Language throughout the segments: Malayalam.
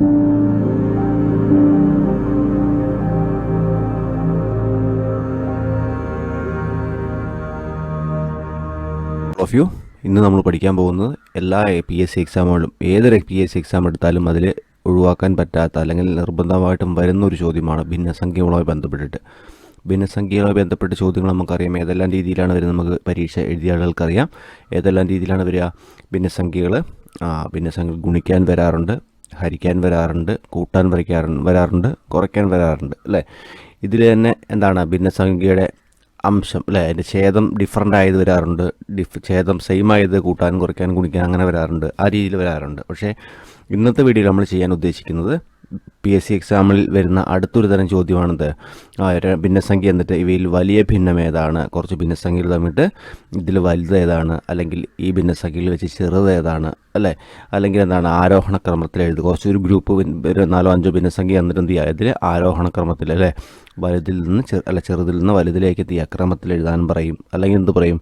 ഓഫ് യു ഇന്ന് നമ്മൾ പഠിക്കാൻ പോകുന്നത് എല്ലാ PSC എക്സാമുകളിലും ഏതൊരു PSC എക്സാം എടുത്താലും അതിൽ ഒഴിവാക്കാൻ പറ്റാത്ത അല്ലെങ്കിൽ നിർബന്ധമായിട്ടും വരുന്ന ഒരു ചോദ്യമാണ് ഭിന്നസംഖ്യകളുമായി ബന്ധപ്പെട്ടിട്ട്. ഭിന്നസംഖ്യയുമായി ബന്ധപ്പെട്ട ചോദ്യങ്ങൾ നമുക്കറിയാം. ഏതെല്ലാം രീതിയിലാണ് വരുന്നത് നമുക്ക് പരീക്ഷ എഴുതിയ ആളുകൾക്കറിയാം. ഏതെല്ലാം രീതിയിലാണ് വരിക ഭിന്നസംഖ്യകൾ ഗുണിക്കാൻ വരാറുണ്ട്, ഹരിക്കാൻ വരാറുണ്ട്, കൂട്ടാൻ വരാറുണ്ട്, കുറയ്ക്കാൻ വരാറുണ്ട് അല്ലേ. ഇതിൽ തന്നെ എന്താണ് ഭിന്നസംഖ്യയുടെ അംശം അല്ലേ, അതിൻ്റെ ഛേദം ഡിഫറൻ്റ് ആയത് വരാറുണ്ട്, ഛേദം സെയിം ആയത് കൂട്ടാൻ കുറയ്ക്കാൻ ഗുണിക്കാൻ അങ്ങനെ വരാറുണ്ട്, ആ രീതിയിൽ വരാറുണ്ട്. പക്ഷേ ഇന്നത്തെ വീഡിയോയിൽ നമ്മൾ ചെയ്യാൻ ഉദ്ദേശിക്കുന്നത് PSC എക്സാമിൽ വരുന്ന അടുത്തൊരു തരം ചോദ്യമാണിത്. ഭിന്നസംഖ്യ എന്നിട്ട് ഇവയിൽ വലിയ ഭിന്നം ഏതാണ്, കുറച്ച് ഭിന്നസംഖ്യകൾ തമ്മിട്ട് ഇതിൽ വലുത് ഏതാണ്, അല്ലെങ്കിൽ ഈ ഭിന്നസംഖ്യയിൽ വെച്ച് ചെറുത് ഏതാണ് അല്ലേ, അല്ലെങ്കിൽ എന്താണ് ആരോഹണക്രമത്തിൽ എഴുതുക. കുറച്ചൊരു ഗ്രൂപ്പ് 4-5 ഭിന്നസംഖ്യ എന്നിട്ട് എന്ത് ചെയ്യുക, ഇതിൽ ആരോഹണക്രമത്തിൽ അല്ലേ, വലുതിൽ നിന്ന് ചെറുതിൽ നിന്ന് വലുതിലേക്ക് എത്തിയ ക്രമത്തിൽ എഴുതാൻ പറയും. അല്ലെങ്കിൽ എന്ത് പറയും,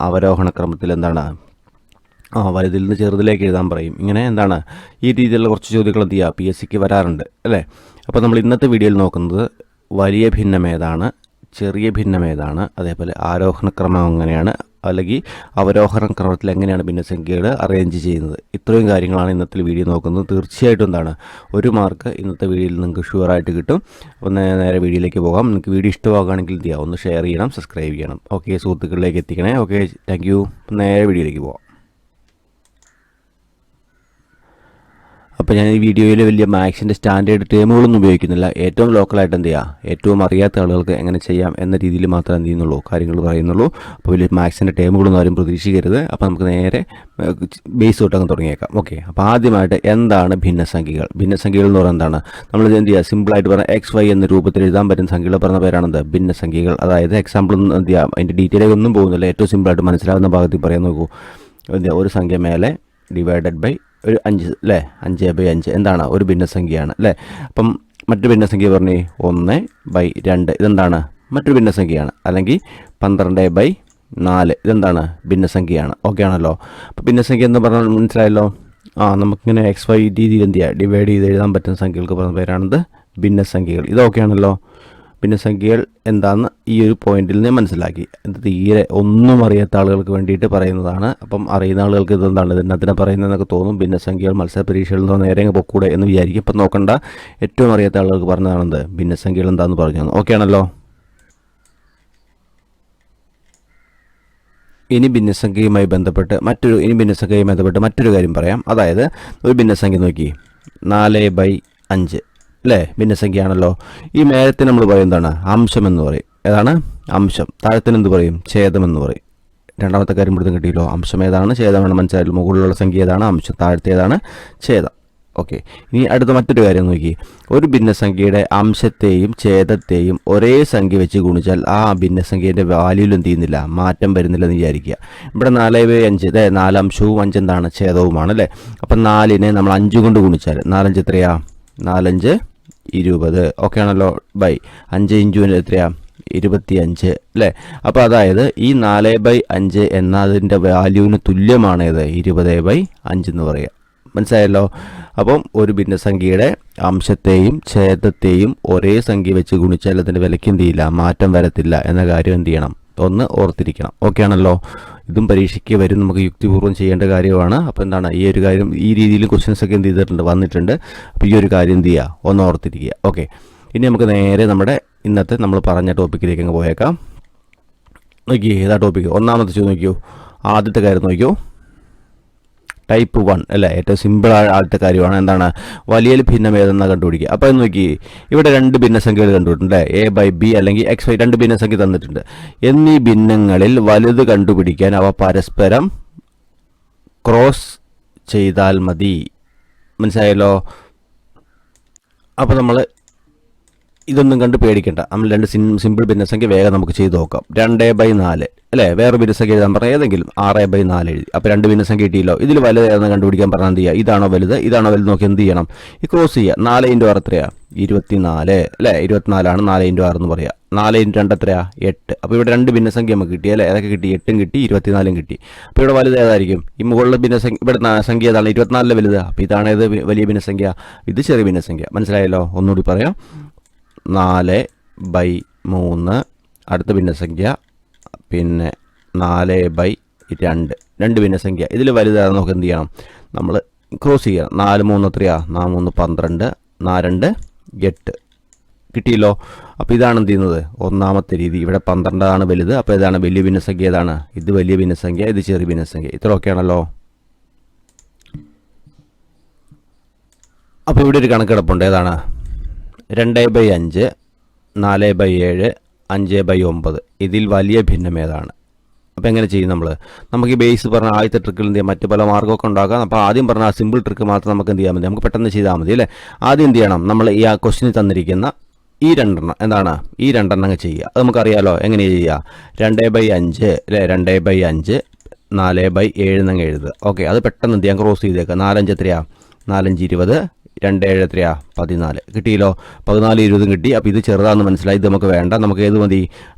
അവരോഹണക്രമത്തിൽ എന്താണ് വലുതിൽ നിന്ന് ചെറുതിലേക്ക് എഴുതാൻ പറയും. ഇങ്ങനെ എന്താണ് ഈ രീതിയിലുള്ള കുറച്ച് ചോദ്യങ്ങൾ എന്ത് ചെയ്യുക PSCക്ക് വരാറുണ്ട് അല്ലേ. അപ്പോൾ നമ്മൾ ഇന്നത്തെ വീഡിയോയിൽ നോക്കുന്നത് വലിയ ഭിന്നം ഏതാണ്, ചെറിയ ഭിന്നം ഏതാണ്, അതേപോലെ ആരോഹണക്രമം എങ്ങനെയാണ്, അല്ലെങ്കിൽ അവരോഹണ ക്രമത്തിൽ എങ്ങനെയാണ് ഭിന്നസംഖ്യകൾ അറേഞ്ച് ചെയ്യുന്നത്. ഇത്രയും കാര്യങ്ങളാണ് ഇന്നത്തെ വീഡിയോ നോക്കുന്നത്. തീർച്ചയായിട്ടും എന്താണ് 1 മാർക്ക് ഇന്നത്തെ വീഡിയോയിൽ നിങ്ങൾക്ക് ഷുവറായിട്ട് കിട്ടും. അപ്പോൾ നേരെ വീഡിയോയിലേക്ക് പോകാം. നിങ്ങൾക്ക് വീഡിയോ ഇഷ്ടമാകുകയാണെങ്കിൽ എന്ത് ചെയ്യുക, ഒന്ന് ഷെയർ ചെയ്യണം, സബ്സ്ക്രൈബ് ചെയ്യണം. ഓക്കെ, സുഹൃത്തുക്കളിലേക്ക് എത്തിക്കണേ. Okay, thank you. നേരെ വീഡിയോയിലേക്ക് പോകാം. അപ്പോൾ ഞാൻ ഈ വീഡിയോയിൽ വലിയ മാത്സിൻ്റെ സ്റ്റാൻഡേർഡ് ടേമുകളൊന്നും ഉപയോഗിക്കുന്നില്ല. ഏറ്റവും ലോക്കലായിട്ട് എന്ത് ചെയ്യുക, ഏറ്റവും അറിയാത്ത ആളുകൾക്ക് എങ്ങനെ ചെയ്യാം എന്ന രീതിയിൽ മാത്രമേ എന്ത് ചെയ്യുന്നുള്ളൂ, കാര്യങ്ങൾ പറയുന്നുള്ളൂ. അപ്പോൾ വലിയ മാത്സിൻ്റെ ടേമുകളൊന്നും ആരും പ്രതീക്ഷിക്കരുത്. അപ്പോൾ നമുക്ക് നേരെ ബേസ് തൊട്ടങ്ങ് തുടങ്ങിയേക്കാം. ഓക്കെ, അപ്പോൾ ആദ്യമായിട്ട് എന്താണ് ഭിന്നസംഖ്യകൾ? ഭിന്നസംഖ്യകൾ എന്ന് പറയുന്നത് എന്താണ്? നമ്മൾ എന്ത് ചെയ്യുക, സിമ്പിളായിട്ട് പറഞ്ഞാൽ XY എന്ന രൂപത്തിൽ എഴുതാൻ പറ്റുന്ന സംഖ്യകൾ പറഞ്ഞ പേരാണെന്ത്, ഭിന്നസംഖ്യകൾ. അതായത് എക്സാമ്പിൾ ഒന്നും എന്ത് ചെയ്യുക, അതിൻ്റെ ഡീറ്റെയിലേക്ക് ഒന്നും പോകുന്നില്ല, ഏറ്റവും സിമ്പിളായിട്ട് മനസ്സിലാവുന്ന ഭാഗത്തിൽ പറയാൻ നോക്കൂ. ഒരു സംഖ്യ മേലെ ഡിവൈഡഡ് ബൈ ഒരു 5 അല്ലേ, 5/5 എന്താണ്, ഒരു ഭിന്നസംഖ്യയാണ് അല്ലേ. അപ്പം മറ്റൊരു ഭിന്നസംഖ്യ പറഞ്ഞേ 1/2 ഇതെന്താണ്, മറ്റൊരു ഭിന്നസംഖ്യയാണ്. അല്ലെങ്കിൽ 12/4 ഇതെന്താണ്, ഭിന്നസംഖ്യയാണ്. ഓക്കെ ആണല്ലോ. അപ്പോൾ ഭിന്നസംഖ്യ എന്ന് പറഞ്ഞാൽ മനസ്സിലായല്ലോ. നമുക്കിങ്ങനെ XY രീതിയിൽ എന്ത് ചെയ്യുക, ഡിവൈഡ് ചെയ്ത് എഴുതാൻ പറ്റുന്ന സംഖ്യകൾക്ക് പറഞ്ഞ പേരാണിത് ഭിന്നസംഖ്യകൾ. ഇതൊക്കെ ആണല്ലോ. ഭിന്നസംഖ്യകൾ എന്താണെന്ന് ഈ ഒരു പോയിന്റിൽ നിന്ന് മനസ്സിലാക്കി. ഇത് തീരെ ഒന്നും അറിയാത്ത ആളുകൾക്ക് വേണ്ടിയിട്ട് പറയുന്നതാണ്. അപ്പം അറിയുന്ന ആളുകൾക്ക് ഇതെന്താണ്, ഇതിനകത്തിനെ പറയുന്നതെന്നൊക്കെ തോന്നും. ഭിന്നസംഖ്യകൾ മത്സര പരീക്ഷകളിൽ നിന്ന് നേരെ പൊക്കൂടെ എന്ന് വിചാരിക്കും. ഇപ്പം നോക്കണ്ട, ഏറ്റവും അറിയാത്ത ആളുകൾക്ക് പറഞ്ഞതാണെന്ത്, ഭിന്നസംഖ്യകൾ എന്താണെന്ന് പറഞ്ഞു. ഓക്കെ ആണല്ലോ. ഇനി ഭിന്നസംഖ്യയുമായി ബന്ധപ്പെട്ട് മറ്റൊരു കാര്യം പറയാം. അതായത് ഒരു ഭിന്നസംഖ്യ നോക്കി 4/5 അല്ലേ, ഭിന്നസംഖ്യയാണല്ലോ. ഈ മേലത്തിന് നമ്മൾ പറയും എന്താണ്, അംശം എന്ന് പറയും. ഏതാണ് അംശം? താഴത്തിന് എന്ത് പറയും, ഛേദം എന്ന് പറയും. രണ്ടാമത്തെ കാര്യം ഇവിടുന്ന് കിട്ടിയല്ലോ. അംശം ഏതാണ്, ഛേദമാണ് മനസ്സിലായല്ലോ. മുകളിലുള്ള സംഖ്യ ഏതാണ്, അംശം. താഴത്തെ ഏതാണ്, ഛേദം. ഓക്കെ, ഇനി അടുത്ത മറ്റൊരു കാര്യം നോക്കി. ഒരു ഭിന്നസംഖ്യയുടെ അംശത്തെയും ഛേദത്തെയും ഒരേ സംഖ്യ വെച്ച് ഗുണിച്ചാൽ ആ ഭിന്നസംഖ്യയുടെ വാല്യൂയിൽ എന്ത് ചെയ്യുന്നില്ല, മാറ്റം വരുന്നില്ലെന്ന് വിചാരിക്കുക. ഇവിടെ 4/5 അല്ലേ, 4 അംശവും 5 എന്താണ്, ഛേദവുമാണ് അല്ലേ. അപ്പം 4നെ നമ്മൾ 5 കൊണ്ട് ഗുണിച്ചാൽ 4×5 എത്രയാ, 4×5 20. ഓക്കെ ആണല്ലോ. ബൈ 5 × എത്രയാ, 25 അല്ലേ. അപ്പോൾ അതായത് ഈ 4/5 എന്നതിൻ്റെ വാല്യൂവിന് തുല്യമാണ് ഇത് 20/5 എന്ന് പറയുക. മനസ്സിലായല്ലോ. അപ്പം ഒരു ഭിന്നസംഖ്യയുടെ അംശത്തെയും ഛേദത്തെയും ഒരേ സംഖ്യ വെച്ച് ഗുണിച്ചാൽ അതിൻ്റെ വിലയ്ക്ക് എന്ത് ചെയ്യില്ല, മാറ്റം വരത്തില്ല എന്ന കാര്യം എന്ത് ചെയ്യണം, ഒന്ന് ഓർത്തിരിക്കണം. ഓക്കെ ആണല്ലോ. ഇതും പരീക്ഷയ്ക്ക് വരും, നമുക്ക് യുക്തിപൂർവ്വം ചെയ്യേണ്ട കാര്യമാണ്. അപ്പോൾ എന്താണ് ഈ ഒരു കാര്യം, ഈ രീതിയിൽ ക്വസ്റ്റ്യൻസ് ഒക്കെ എന്ത് ചെയ്തിട്ടുണ്ട്, വന്നിട്ടുണ്ട്. അപ്പോൾ ഈ ഒരു കാര്യം എന്ത് ചെയ്യുക, ഒന്ന് ഓർത്തിരിക്കുക. ഓക്കെ, ഇനി നമുക്ക് നേരെ നമ്മുടെ ഇന്നത്തെ നമ്മൾ പറഞ്ഞ ടോപ്പിക്കിലേക്ക് അങ്ങ് പോയേക്കാം. നോക്കിയേ, ഏതാ ടോപ്പിക്ക്? ഒന്നാമത്തെ ചോദ്യം നോക്കിയോ, ആദ്യത്തെ കാര്യം നോക്കിയോ, ടൈപ്പ് 1 അല്ലേ, ഏറ്റവും സിമ്പിൾ ആദ്യത്തെ കാര്യമാണ്. എന്താണ്, വലിയ ഭിന്നം ഏതെന്നാ കണ്ടുപിടിക്കുക. അപ്പോൾ നോക്കി, ഇവിടെ 2 ഭിന്നസംഖ്യകൾ കണ്ടുപിടിച്ചിട്ടുണ്ട്. A/B അല്ലെങ്കിൽ XY 2 ഭിന്നസംഖ്യ തന്നിട്ടുണ്ട്. എന്നീ ഭിന്നങ്ങളിൽ വലുത് കണ്ടുപിടിക്കാൻ അവ പരസ്പരം ക്രോസ് ചെയ്താൽ മതി. മനസ്സിലായല്ലോ. അപ്പോൾ നമ്മൾ ഇതൊന്നും കണ്ട് പേടിക്കണ്ട. നമ്മൾ 2 സിമ്പിൾ ഭിന്നസംഖ്യ വേഗം നമുക്ക് ചെയ്ത് നോക്കാം. 2/4 അല്ലേ, വേറെ ഭിന്നസംഖ്യ എഴുതാൻ പറഞ്ഞാൽ ഏതെങ്കിലും 6/4 എഴുതി. അപ്പോൾ 2 ഭിന്നസംഖ്യ കിട്ടിയല്ലോ. ഇതിൽ വലുത് ഏതെന്ന് കണ്ടുപിടിക്കാൻ പറഞ്ഞാൽ എന്ത് ചെയ്യുക, ഇതാണോ വലുത്, നോക്കി എന്ത് ചെയ്യണം, ഈ ക്രോസ് ചെയ്യുക. 4 × 6 എത്രയാണ്, 24 അല്ലേ? 24 4 × 6 എന്ന് പറയാം. 4 × 2 എത്രയാ? 8. അപ്പോൾ ഇവിടെ രണ്ട് ഭിന്നസംഖ്യ നമുക്ക് കിട്ടി അല്ലേ? ഏതൊക്കെ കിട്ടി? 8ഉം കിട്ടി, 24ഉം കിട്ടി. അപ്പോൾ ഇവിടെ വലുത് ഏതായിരിക്കും? ഈ മുകളിലെ ഭിന്നസംഖ്യ, ഇവിടെ സംഖ്യ ഏതാണ്? 24 വലുത്. അപ്പോൾ ഇതാണ് ഏത് വലിയ ഭിന്നസംഖ്യ? ഇത് ചെറിയ ഭിന്നസംഖ്യ. മനസ്സിലായല്ലോ? ഒന്നുകൂടി പറയാം. 4/3 അടുത്ത ഭിന്നസംഖ്യ, പിന്നെ 4/2 രണ്ട് ഭിന്നസംഖ്യ. ഇതിൽ വലുതാണ് നമുക്ക് എന്ത് ചെയ്യണം? നമ്മൾ ക്രോസ് ചെയ്യണം. 4 3 എത്രയാ? 4 3 12, 4 2 8 കിട്ടിയല്ലോ. അപ്പോൾ ഇതാണ് എന്ത് ചെയ്യുന്നത്? ഒന്നാമത്തെ രീതി. ഇവിടെ 12 വലുത്. അപ്പോൾ ഇതാണ് വലിയ ഭിന്നസംഖ്യ. ഏതാണ്? ഇത് വലിയ ഭിന്നസംഖ്യ, ഇത് ചെറിയ ഭിന്നസംഖ്യ. ഇത്രയൊക്കെയാണല്ലോ. അപ്പോൾ ഇവിടെ ഒരു കണക്കെടുപ്പുണ്ട്. ഏതാണ്? 2/5, 4/7, 5/9. ഇതിൽ വലിയ ഭിന്നം ഏതാണ്? അപ്പോൾ എങ്ങനെ ചെയ്യും നമ്മൾ? നമുക്ക് ഈ ബേസ് പറഞ്ഞ ആദ്യത്തെ ട്രിക്കിൽ എന്ത് ചെയ്യാം? മറ്റ് പല മാർഗ്ഗമൊക്കെ ഉണ്ടാക്കാം. അപ്പോൾ ആദ്യം പറഞ്ഞ ആ സിമ്പിൾ ട്രിക്ക് മാത്രം നമുക്ക് എന്ത് ചെയ്യാൻ മതി? നമുക്ക് പെട്ടെന്ന് ചെയ്താൽ മതി അല്ലേ? ആദ്യം എന്ത് ചെയ്യണം? നമ്മൾ ഈ ആ ക്വസ്റ്റിന് തന്നിരിക്കുന്ന ഈ രണ്ടെണ്ണം എന്താണ്? ഈ രണ്ടെണ്ണം അങ്ങ് ചെയ്യുക. അത് നമുക്കറിയാലോ എങ്ങനെയാണ് ചെയ്യുക? 2/5 അല്ലേ? 2/5 4/7 എന്നങ്ങ് എഴുതുക. ഓക്കെ, അത് പെട്ടെന്ന് എന്ത് ചെയ്യാം? ക്രോസ് ചെയ്തേക്കുക. 4 5 എത്രയാ? 4 5 20, 2 7 എത്രയാ? 14 കിട്ടിയല്ലോ. 14 20 കിട്ടി. അപ്പോൾ ഇത് ചെറുതാണെന്ന് മനസ്സിലായി. ഇത് നമുക്ക് വേണ്ട. നമുക്ക് ഏത് മതി?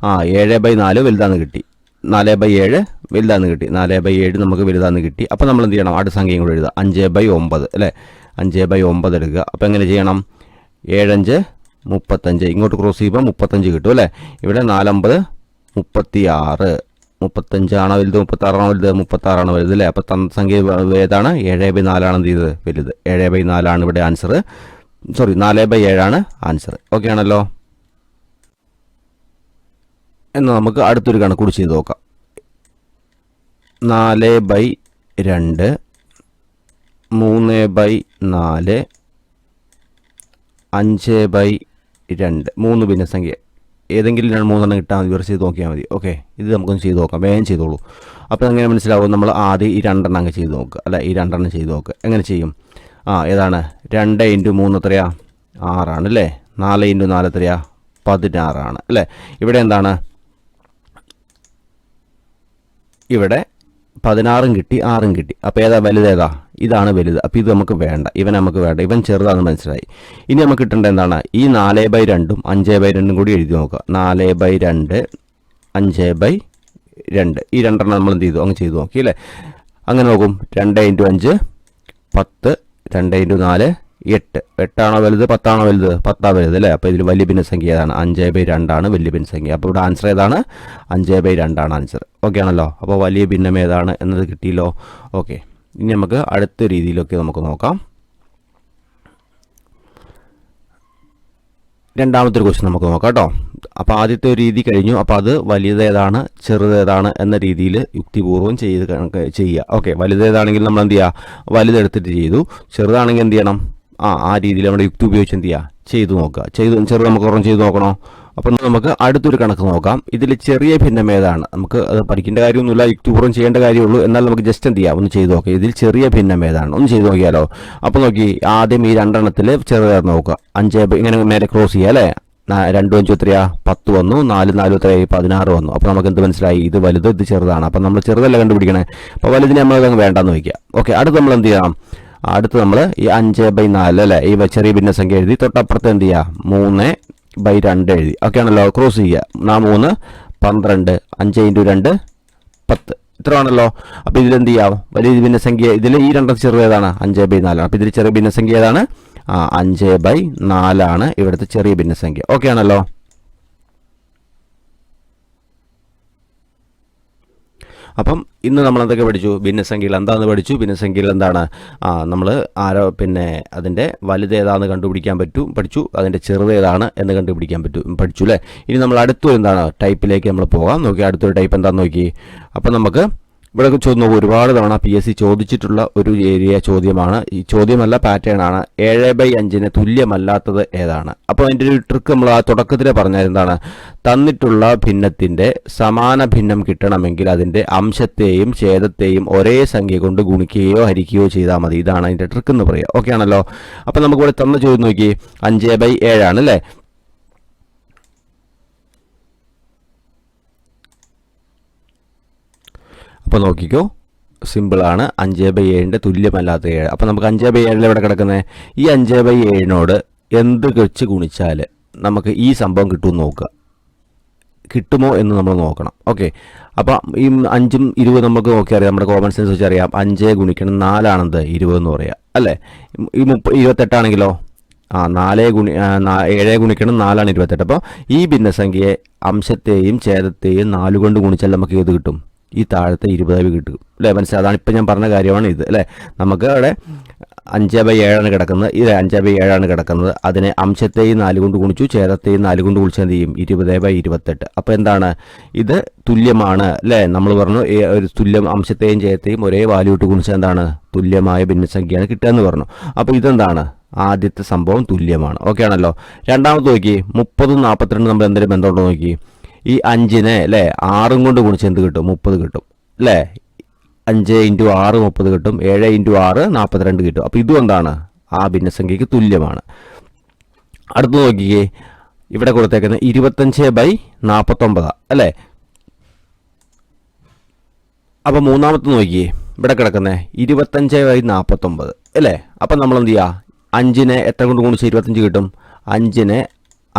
7/4 വലുതാന്ന് കിട്ടി. 4/7 വലുതാന്ന് കിട്ടി. 4/7 നമുക്ക് വലുതാന്ന് കിട്ടി. അപ്പോൾ നമ്മൾ എന്ത് ചെയ്യണം? അടുത്ത സംഖ്യയും കൂടെ എഴുതുക. 5/9 അല്ലേ? 5/9 എടുക്കുക. അപ്പോൾ എങ്ങനെ ചെയ്യണം? 7 5 35. ഇങ്ങോട്ട് ക്രോസ് ചെയ്യുമ്പോൾ 35 കിട്ടും അല്ലേ? ഇവിടെ 4 9 36. 35 ആണോ വലുത്? 36 ആണോ വലുത്? 36 ആണ് വലുത് അല്ലേ? അപ്പോൾ സംഖ്യ ഏതാണ്? 7/4 ആണ് എന്ത് ചെയ്തത്? വലുത്. 7/4 ആണ് ഇവിടെ ആൻസർ. 4/7 ആണ് ആൻസർ. ഓക്കെ ആണല്ലോ. എന്നാൽ നമുക്ക് അടുത്തൊരു കണക്ക് കൂടി ചെയ്ത് നോക്കാം. 4/2, 3/4, 5/2. 3 ഭിന്നസംഖ്യ. ഏതെങ്കിലും 3 കിട്ടാൻ മതി. ഇവർ ചെയ്ത് നോക്കിയാൽ മതി. ഓക്കെ, ഇത് നമുക്കൊന്ന് ചെയ്ത് നോക്കാം. വേഗം ചെയ്തോളൂ. അപ്പോൾ എങ്ങനെ മനസ്സിലാവും? നമ്മൾ ആദ്യം ഈ 2 അങ്ങ് ചെയ്ത് നോക്കുക അല്ല? ഈ 2 ചെയ്ത് നോക്കുക. എങ്ങനെ ചെയ്യും? ഏതാണ്? 2 × 3 എത്രയാ? 6 ആണ് അല്ലേ? 4 × 4 എത്രയാ? 16 ആണ് അല്ലേ? ഇവിടെ എന്താണ്? ഇവിടെ 16ഉം കിട്ടി, 6ഉം കിട്ടി. അപ്പോൾ ഏതാ വലുത്? ഏതാ? ഇതാണ് വലുത്. അപ്പോൾ ഇത് നമുക്ക് വേണ്ട. ഇവൻ നമുക്ക് വേണ്ട. ഇവൻ ചെറുതാണെന്ന് മനസ്സിലായി. ഇനി നമുക്ക് കിട്ടേണ്ട എന്താണ്? ഈ 4/2 5/2 കൂടി എഴുതി നോക്കുക. 4/2 5/2. ഈ രണ്ടെണ്ണം നമ്മൾ എന്ത് ചെയ്തു? അങ്ങ് ചെയ്തു നോക്കി അല്ലേ? അങ്ങനെ നോക്കും. 2 × 5 10, 2 × 4 8. 8 ആണോ വലുത്? 10 ആണോ വലുത്? 10 വലുത് അല്ലേ? അപ്പോൾ ഇതിൽ വലിയ ഭിന്നസംഖ്യ ഏതാണ്? 5/2 ആണ് വലിയ ഭിന്നസംഖ്യ. അപ്പോൾ ഇവിടെ ആൻസർ ഏതാണ്? 5/2 ആണ് ആൻസർ. ഓക്കെ ആണല്ലോ. അപ്പോൾ വലിയ ഭിന്നം ഏതാണ് എന്നത് കിട്ടിയല്ലോ. ഓക്കെ, ഇനി നമുക്ക് അടുത്ത രീതിയിലൊക്കെ നമുക്ക് നോക്കാം. രണ്ടാമത്തെ ഒരു ക്വസ്റ്റ്യൻ നമുക്ക് നോക്കാം കേട്ടോ. അപ്പോൾ ആദ്യത്തെ ഒരു രീതി കഴിഞ്ഞു. അപ്പോൾ അത് വലുതേതാണ് ചെറുതേതാണ് എന്ന രീതിയിൽ യുക്തിപൂർവ്വം ചെയ്യുക. ഓക്കെ, വലുതേതാണെങ്കിൽ നമ്മൾ എന്ത് ചെയ്യുക? വലുതെടുത്തിട്ട് ചെയ്തു. ചെറുതാണെങ്കിൽ എന്ത് ചെയ്യണം? ആ രീതിയിൽ നമ്മുടെ യുക്തി ഉപയോഗിച്ച് എന്ത് ചെയ്യുക? ചെയ്തു നോക്കുക. ചെറുത് നമുക്ക് ഒരെണ്ണം ചെയ്ത് നോക്കണോ? അപ്പം നമുക്ക് അടുത്തൊരു കണക്ക് നോക്കാം. ഇതിൽ ചെറിയ ഭിന്നം ഏതാണ്? നമുക്ക് അത് പഠിക്കേണ്ട കാര്യമൊന്നുമില്ല, യുക്തിപൂർവ്വം ചെയ്യേണ്ട കാര്യമുള്ളൂ. എന്നാൽ നമുക്ക് ജസ്റ്റ് എന്ത് ചെയ്യാം? ഒന്ന് ചെയ്ത് നോക്കാം. ഇതിൽ ചെറിയ ഭിന്നം ഏതാണ്? ഒന്ന് ചെയ്ത് നോക്കിയാലോ. അപ്പോൾ നോക്കി, ആദ്യം ഈ 2 ചെറുതായിരുന്നു നോക്കുക. 5 ഇങ്ങനെ മേലെ ക്രോസ് ചെയ്യുക അല്ലേ? 2 5 എത്രയാ? 10 വന്നു. 4 4 എത്രയായി? 16 വന്നു. അപ്പോൾ നമുക്ക് എന്ത് മനസ്സിലായി? ഇത് വലുത്, ഇത് ചെറുതാണ്. അപ്പം നമ്മൾ ചെറുതല്ല കണ്ടുപിടിക്കണേ. അപ്പോൾ വലുതിനെ നമ്മൾ വേണ്ടാന്ന് വയ്ക്കുക. ഓക്കെ, അടുത്ത് നമ്മൾ എന്ത് ചെയ്യണം? അടുത്ത് നമ്മൾ ഈ 5/4 അല്ലേ? ഈ ചെറിയ ഭിന്നസംഖ്യ എഴുതി. തൊട്ടപ്പുറത്ത് എന്ത് ചെയ്യുക? 3/2 എഴുതി. ഓക്കെ ആണല്ലോ. ക്രോസ് ചെയ്യുക. 3 12, 5 × 2 10. ഇത്ര ആണല്ലോ. അപ്പോൾ ഇതിലെന്ത് ചെയ്യാം? വലിയ ഭിന്നസംഖ്യ. ഇതിൽ ഈ 2 ചെറുതേതാണ്? 5/4 ആണ്. അപ്പോൾ ഇതിൽ ചെറിയ ഭിന്നസംഖ്യ ഏതാണ്? 5/4 ആണ് ഇവിടുത്തെ ചെറിയ ഭിന്നസംഖ്യ. ഓക്കെ ആണല്ലോ. അപ്പം ഇന്ന് നമ്മൾ എന്തൊക്കെ പഠിച്ചു? ഭിന്നസംഖ്യകൾ എന്താണെന്ന് പഠിച്ചു. ഭിന്നസംഖ്യകൾ എന്താണ്? നമ്മൾ പിന്നെ അതിൻ്റെ വലുത് ഏതാണെന്ന് കണ്ടുപിടിക്കാൻ പഠിച്ചു. അതിൻ്റെ ചെറുത് ഏതാണ് എന്ന് കണ്ടുപിടിക്കാൻ പഠിച്ചു അല്ലേ? ഇനി നമ്മൾ അടുത്തൊരു എന്താണ് ടൈപ്പിലേക്ക് നമ്മൾ പോകാം. നോക്കി, അടുത്തൊരു ടൈപ്പ് എന്താണെന്ന് നോക്കി. അപ്പം നമുക്ക് ഇവിടെ ചോദ്യം നോക്കും. ഒരുപാട് തവണ PSC ചോദിച്ചിട്ടുള്ള ഒരു ഏരിയ ചോദ്യമാണ്. ഈ ചോദ്യമല്ല, പാറ്റേൺ ആണ്. 7/5 തുല്യമല്ലാത്തത് ഏതാണ്? അപ്പോൾ അതിൻ്റെ ഒരു ട്രിക്ക് നമ്മൾ ആ തുടക്കത്തിൽ പറഞ്ഞാൽ എന്താണ്? തന്നിട്ടുള്ള ഭിന്നത്തിൻ്റെ സമാന ഭിന്നം കിട്ടണമെങ്കിൽ അതിൻ്റെ അംശത്തെയും ഛേദത്തെയും ഒരേ സംഖ്യ കൊണ്ട് ഗുണിക്കുകയോ ഹരിക്കുകയോ ചെയ്താൽ മതി. ഇതാണ് അതിൻ്റെ ട്രിക്ക് എന്ന് പറയുക. ഓക്കെ ആണല്ലോ. അപ്പോൾ നമുക്കിവിടെ തന്ന ചോദ്യം നോക്കി, 5/7 ആണ് അല്ലേ? അപ്പോൾ നോക്കിക്കോ, സിമ്പിളാണ്. 5/7 തുല്യമല്ലാത്ത 7. അപ്പോൾ നമുക്ക് 5/7 എവിടെ കിടക്കുന്നത്? ഈ 5/7 എന്ത് വെച്ച് ഗുണിച്ചാൽ നമുക്ക് ഈ സംഭവം കിട്ടുമെന്ന് നോക്കുക. കിട്ടുമോ എന്ന് നമ്മൾ നോക്കണം. ഓക്കെ, അപ്പോൾ ഈ 5ഉം 20 നമുക്ക് നോക്കിയറിയാം, നമ്മുടെ കോമൺ സെൻസ് വെച്ച് അറിയാം. 5 ഗുണിക്കണം 4 20 എന്ന് പറയാം അല്ലേ. ഈ 28 ആണെങ്കിലോ 7 ഗുണിക്കണം 4 28. അപ്പോൾ ഈ ഭിന്നസംഖ്യയെ അംശത്തെയും ഛേദത്തെയും 4 കൊണ്ട് ഗുണിച്ചാൽ നമുക്ക് ഏത് കിട്ടും? ഈ താഴത്തെ 20 കിട്ടും അല്ലേ. മനസ്സിലായി? അതാണ് ഇപ്പം ഞാൻ പറഞ്ഞ കാര്യമാണ് ഇത് അല്ലേ. നമുക്ക് അവിടെ 5/7 കിടക്കുന്നത്. ഇത് 5/7 കിടക്കുന്നത്. അതിനെ അംശത്തെയും 4 കൊണ്ട് ഗുണിച്ചു, ഛേദത്തെയും 4 കൊണ്ട് ഗുണിച്ചാൽ എന്ത് ചെയ്യും? 20/28. അപ്പോൾ എന്താണ് ഇത്? തുല്യമാണ് അല്ലേ. നമ്മൾ പറഞ്ഞു ഒരു തുല്യം അംശത്തെയും ഛേദത്തെയും ഒരേ വാല്യൂ ഇട്ട് ഗുണിച്ചാൽ എന്താണ്? തുല്യമായ ഭിന്നസംഖ്യയാണ് കിട്ടുക എന്ന് പറഞ്ഞു. അപ്പോൾ ഇതെന്താണ്? ആദ്യത്തെ സംഭവം തുല്യമാണ്. ഓക്കെ ആണല്ലോ. രണ്ടാമത് നോക്കി 30ഉം 42 നമ്മൾ എന്തെങ്കിലും ബന്ധമുണ്ടോ നോക്കി. ഈ 5നെ അല്ലേ 6 കൊണ്ട് ഗുണിച്ച് എന്ത് കിട്ടും? 30 കിട്ടും അല്ലേ. 5 × 6 30 കിട്ടും. 7 × 6 42 കിട്ടും. അപ്പോൾ ഇതും എന്താണ്? ആ ഭിന്നസംഖ്യയ്ക്ക് തുല്യമാണ്. അടുത്ത് നോക്കിയേ, ഇവിടെ കൊടുത്തേക്കുന്നത് 25/49 അല്ലേ. അപ്പോൾ മൂന്നാമത്തെ നോക്കിയേ, ഇവിടെ കിടക്കുന്നത് 25/49 അല്ലേ. അപ്പം നമ്മൾ എന്ത് ചെയ്യുക? 5നെ എത്ര കൊണ്ട് ഗുണിച്ച് 25 കിട്ടും? 5നെ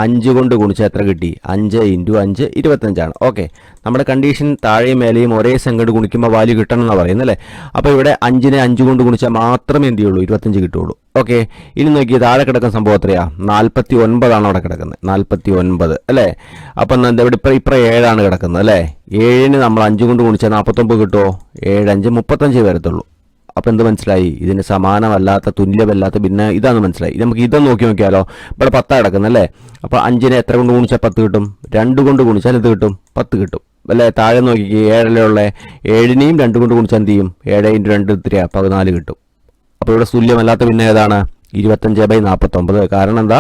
5 കൊണ്ട് ഗുണിച്ചാൽ എത്ര കിട്ടി? 5 × 5 25. ഓക്കെ, നമ്മുടെ കണ്ടീഷൻ താഴെയും മേലെയും ഒരേ സംഖ്യ ഗുണിക്കുമ്പോൾ വാല്യൂ കിട്ടണം എന്നാണ് പറയുന്നത് അല്ലേ. അപ്പോൾ ഇവിടെ 5നെ 5 കൊണ്ട് ഗുണിച്ചാൽ മാത്രമേ എന്ത് ചെയ്യുള്ളൂ? 25 കിട്ടുള്ളൂ. ഓക്കെ, ഇനി നോക്കി താഴെ കിടക്കുന്ന സംഭവം എത്രയാ? 49 അവിടെ കിടക്കുന്നത്. 49 അല്ലേ. അപ്പം ഇവിടെ ഇപ്പം 7 കിടക്കുന്നത് അല്ലേ. 7ന് നമ്മൾ 5 കൊണ്ട് ഗുണിച്ചാൽ 49 കിട്ടുമോ? 7 5 35 വരത്തുള്ളൂ. അപ്പോൾ എന്ത് മനസ്സിലായി? ഇതിന് സമാനമല്ലാത്ത തുല്യമല്ലാത്ത ഭിന്ന ഇതാണ് മനസ്സിലായി. നമുക്ക് ഇതൊന്ന് നോക്കിയാലോ. ഇവിടെ 10 കിടക്കുന്നത് അല്ലേ. അപ്പോൾ 5നെ എത്ര കൊണ്ട് ഗുണിച്ചാൽ 10 കിട്ടും? 2 കൊണ്ട് ഗുണിച്ചാൽ ഇത് കിട്ടും? 10 കിട്ടും അല്ലേ. താഴെ നോക്കിക്കേ, 7 ഉള്ള 7നെയും 2 കൊണ്ട് ഗുണിച്ചാൽ എന്ത് ചെയ്യും? 7 × 2 എത്രയാ? 14 കിട്ടും. അപ്പോൾ ഇവിടെ തുല്യമല്ലാത്ത ഭിന്ന ഏതാണ്? 25/49. കാരണം എന്താ?